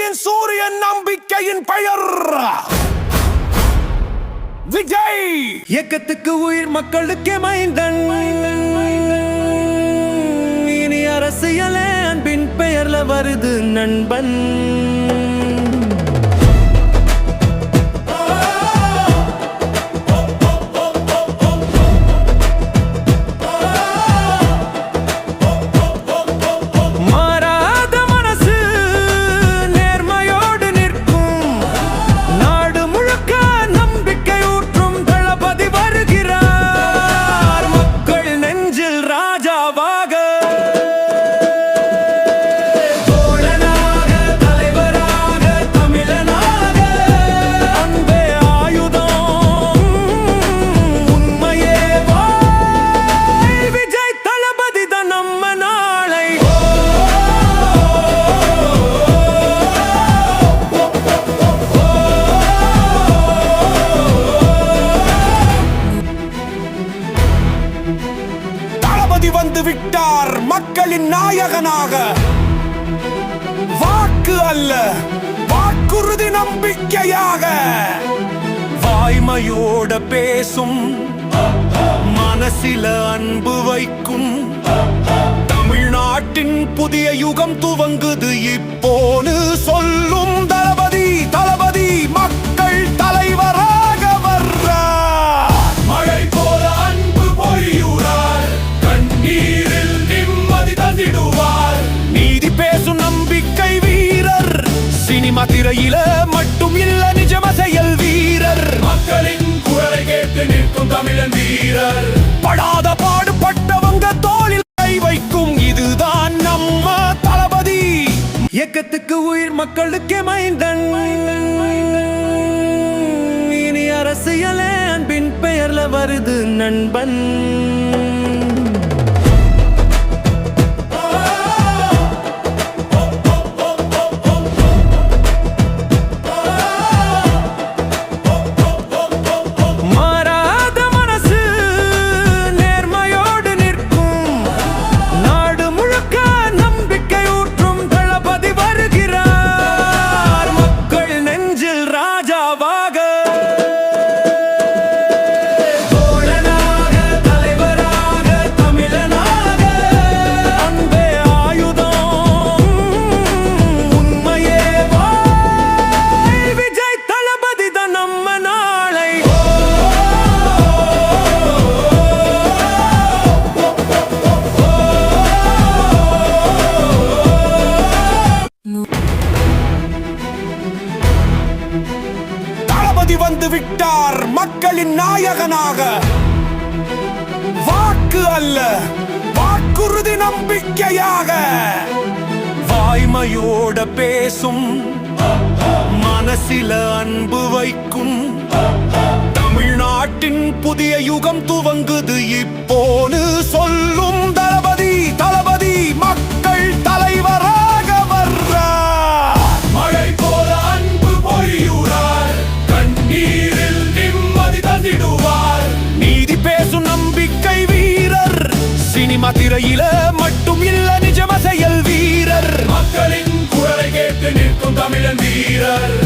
வெற்றியின் சூரியன் நம்பிக்கையின் பெயர் விஜய். இயக்கத்துக்கு உயிர், மக்களுக்கே மைந்தன். இனி அரசியலே அன்பின் பெயர்ல வருது நண்பன். வந்து விட்டார் மக்களின் நாயகனாக. வாக்கு அல்ல, வாக்குறுதி நம்பிக்கையாக. வாய்மையோட பேசும், மனசில அன்பு வைக்கும். தமிழ்நாட்டின் புதிய யுகம் துவங்குது இப்போன்னு சொல்லும் தளபதி. தளபதி மக்கள் தலைவராக வர்றார். மழை போல அன்பு பொழியுறார், கண்ணீரில் நிம்மதி தந்திடுவார். நீதி பேசும் நம்பிக்கை வீரர், சினிமா திரையில மட்டும் இல்ல நிஜம செயல் வீரர். மக்களின் குரலை கேட்டு நிற்கும் தமிழன் வீரர். படாத பாடுபட்டவங்க தோளில் கை வைக்கும், இதுதான் நம்ம தளபதி. இயக்கத்துக்கு உயிர், மக்களுக்கே மைந்தன். இனி அரசியலே அன்பின் பெயர்ல வருது நண்பன். வந்து விட்டார் மக்களின் நாயகனாக. வாக்கு அல்ல, வாக்குறுதி நம்பிக்கையாக. வாய்மையோட பேசும், மனசில அன்பு வைக்கும். தமிழ்நாட்டின் புதிய யுகம் துவங்குது இப்போன்னு சொல்லும் தளபதி. தளபதி மக்கள் தலைவராக வர்றார். மழை போல அன்பு பொழியுறார், கண்ணீரில் நிம்மதி தந்திடுவார். நீதி பேசும் நம்பிக்கை வீரர், சினிமா திரையில மட்டும் இல்ல நிஜம செயல் வீரர். மக்களின் குரலை கேட்டு நிற்கும் தமிழன் வீரர்.